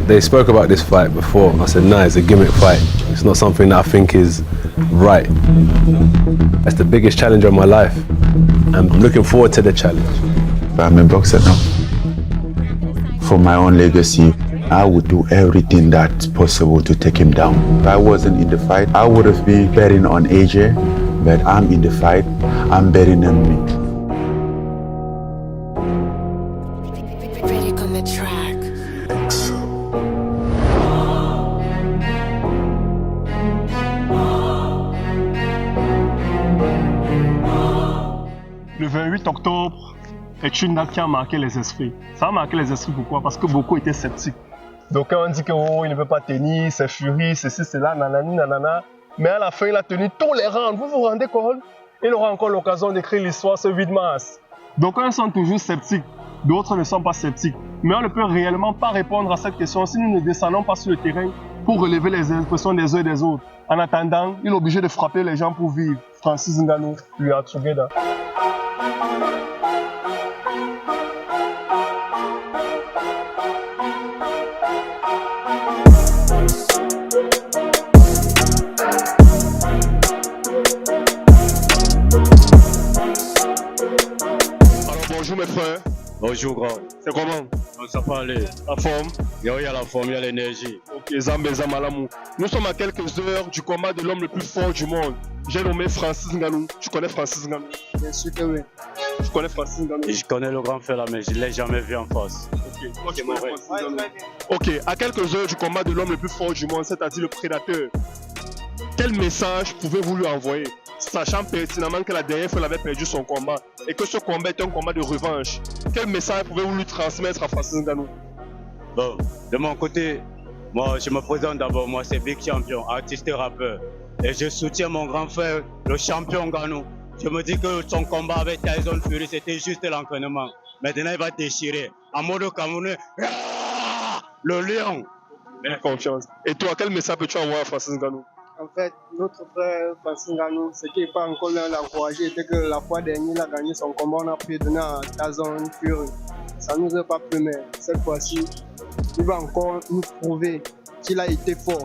They spoke about this fight before. I said, no, it's a gimmick fight. It's not something that I think is right. That's the biggest challenge of my life. I'm looking forward to the challenge. I'm a boxer now. For my own legacy, I would do everything that's possible to take him down. If I wasn't in the fight, I would have been betting on AJ, but I'm in the fight, I'm betting on me. On the track. Le 28 octobre est une date qui a marqué les esprits. Ça a marqué les esprits pourquoi? Parce que beaucoup étaient sceptiques. Donc on dit que oh, il ne peut pas tenir, c'est furie, ceci, cela, nanani, nanana. Mais à la fin, il a tenu tous les rounds. Vous vous rendez compte? Il aura encore l'occasion d'écrire l'histoire ce 8 mars. Donc uns sont toujours sceptiques, d'autres ne sont pas sceptiques. Mais on ne peut réellement pas répondre à cette question si nous ne descendons pas sur le terrain pour relever les impressions des uns et des autres. En attendant, il est obligé de frapper les gens pour vivre. Francis Ngannou, we are together. Bonjour mes frères. Bonjour grand. C'est comment? On s'est parlé. La forme? Il y a la forme, il y a l'énergie. Ok, Zambé Zamalamou. Nous sommes à quelques heures du combat de l'homme le plus fort du monde. J'ai nommé Francis Ngannou. Tu connais Francis Ngannou? Bien sûr que oui. Tu connais Francis Ngannou? Et je connais le grand frère là, mais je ne l'ai jamais vu en face. Ok, toi tu connais Francis Ngannou. Ok, à quelques heures du combat de l'homme le plus fort du monde, c'est-à-dire le prédateur, quel message pouvez-vous lui envoyer? Sachant pertinemment que la dernière fois il avait perdu son combat et que ce combat est un combat de revanche, quel message pouvez-vous lui transmettre à Francis Ngannou? Bon, de mon côté, moi je me présente d'abord, moi c'est Big Champion, artiste et rappeur. Et je soutiens mon grand frère, le champion Ngannou. Je me dis que son combat avec Tyson Fury c'était juste l'entraînement. Maintenant il va déchirer. En mode Camerounais, le lion. Confiance. Et toi, quel message peux-tu envoyer à Francis Ngannou? En fait, notre frère Francis Ngannou, ce qui n'est pas encore l'encourager, était que la fois dernière, il a gagné son combat, on a pu donner à Tyson Fury. Ça ne nous a pas plu, mais cette fois-ci, il va encore nous prouver qu'il a été fort.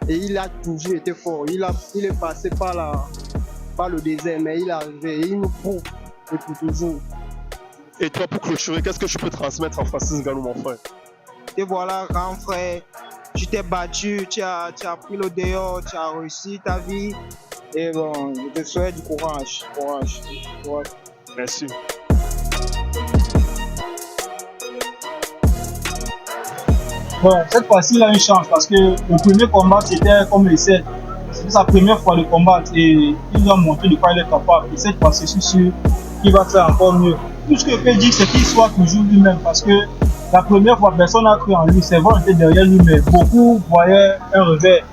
Et il a toujours été fort. Il est passé par le désert, mais il est arrivé et il nous prouve depuis toujours. Et toi, pour clôturer, qu'est-ce que tu peux transmettre à Francis Ngannou, mon frère? Et voilà, grand frère, tu t'es battu, tu as pris le dehors, tu as réussi ta vie. Et bon, je te souhaite du courage. Merci. Bon, cette fois-ci, il a une chance parce que le premier combat, c'était comme l'essai. C'était sa première fois de combattre et il doit montrer de quoi il est capable. Et cette fois-ci, je suis sûr qu'il va faire encore mieux. Tout ce que je peux dire, c'est qu'il soit toujours lui-même parce que la première fois, personne n'a cru en lui. C'est vrai, il était derrière lui, mais beaucoup voyaient un revers.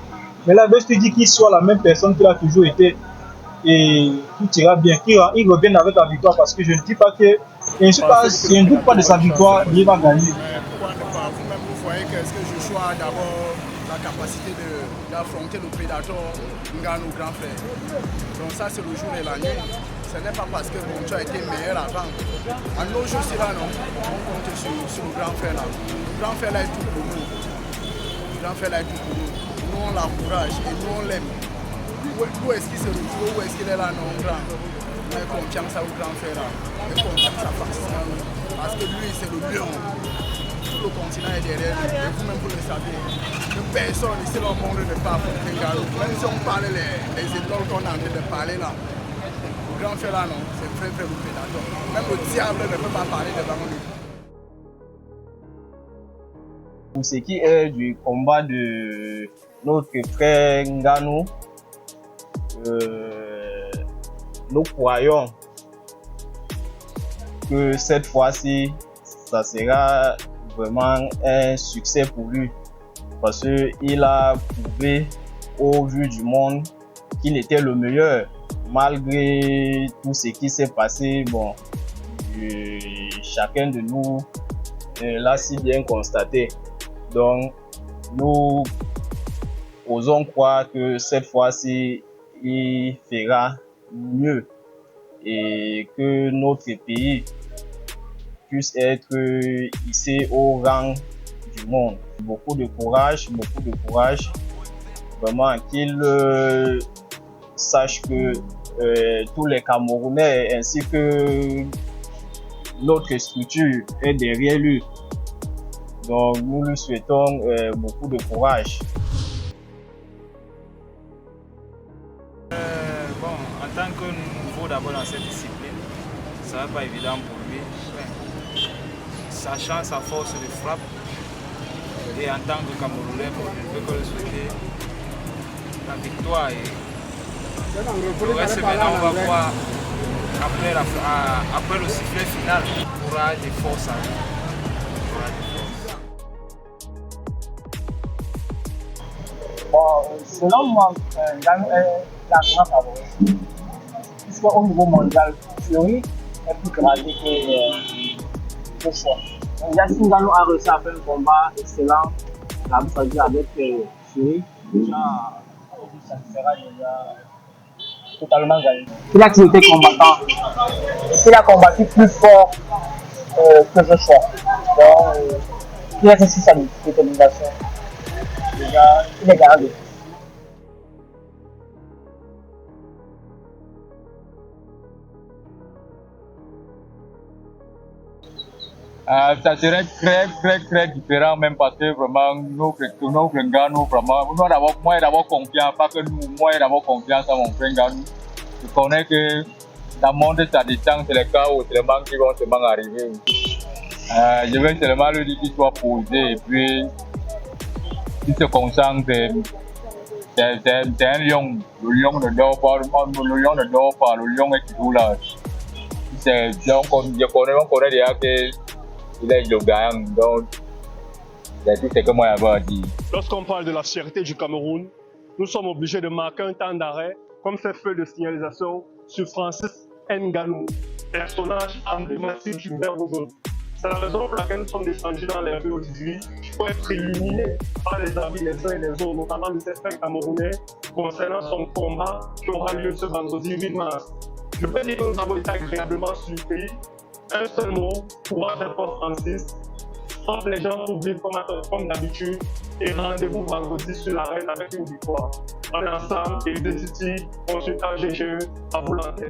Mais là, je te dis qu'il soit la même personne qu'il a toujours été. Et tout ira bien. Qu'il revienne avec la victoire parce que je ne dis pas que. Et je ne doute pas de sa victoire, il va gagner. Pourquoi ne pas vous-même vous voyez qu'est-ce que je choisis d'abord la capacité d'affronter le prédateur Ngannou grand frère. Donc ça c'est le jour et la nuit. Ce n'est pas parce que bon, tu as été meilleur avant. En nos jours c'est là non, on compte sur le grand frère là. Le grand frère là est tout pour nous. Le grand frère là est tout pour nous. Nous on l'encourage et nous on l'aime. Où est-ce qu'il se retrouve, où est-ce qu'il est là non grand. On a confiance au grand frère là. On a confiance à Francis Ngannou. Parce que lui c'est le lion. Tout le continent est derrière lui. Et vous-même vous le savez. Que personne ici dans le monde ne parle pour Ngannou. Même si on parle les étoiles qu'on est en train de parler là. Le grand frère là non, c'est très très le prédateur. Même le diable ne peut pas parler devant lui. Pour ce qui est du combat de notre frère Ngannou, nous croyons que cette fois-ci, ça sera vraiment un succès pour lui parce qu'il a prouvé au vu du monde qu'il était le meilleur malgré tout ce qui s'est passé. Bon, chacun de nous l'a si bien constaté. Donc, nous osons croire que cette fois-ci, il fera mieux et que notre pays puisse être hissé au rang du monde. Beaucoup de courage, vraiment qu'il sache que tous les Camerounais ainsi que notre structure est derrière lui. Donc nous lui souhaitons beaucoup de courage. En tant que nouveau d'abord dans cette discipline, ça n'est pas évident pour lui. Sachant sa force de frappe, et en tant que Camerounais, je peux que le souhaiter la victoire. Et le reste maintenant, on va voir après le sifflet final, courage et force à lui. Bon, selon moi, Ngannou est largement favori. Puisqu'au niveau mondial, Fury est plus gradé que Choix. Déjà, si Ngannou a réussi à faire un combat excellent, ça veut dire avec Fury, déjà, ça sera déjà totalement gagné. Il a toujours été combattant. Il a combattu plus fort que Joshua. Donc, il a réussi sa détermination. Déjà, il est gagnant. Ça serait très différent même parce que vraiment notre Ngannou, vraiment, moi d'avoir confiance, pas que nous, moi d'avoir confiance en mon frère Ngannou. Je connais que dans le monde de sa distance, c'est le cas où seulement qui vont seulement arriver. Je vais seulement lui dire qu'il soit posé et puis il se concentre. C'est un lion. Le lion ne dort pas, le lion est toujours là. On connaît déjà que il est le gagnant, donc c'est tout ce que moi j'avais à dire. Lorsqu'on parle de la fierté du Cameroun, nous sommes obligés de marquer un temps d'arrêt, comme fait feu de signalisation sur Francis Ngannou, personnage emblématique du vert rouge. C'est la raison pour laquelle nous sommes descendus dans les rues aujourd'hui pour être éliminés par les avis les uns et les autres, notamment de certains Camerounais, concernant son combat qui aura lieu ce vendredi 8 mars. Je peux dire que nous avons été agréablement surpris. Un seul mot, courage à toi Francis. Force les gens pour vivre comme d'habitude et rendez-vous vendredi sur l'arène avec une victoire. On est ensemble et Identity, consultant GGE, à vous l'antenne.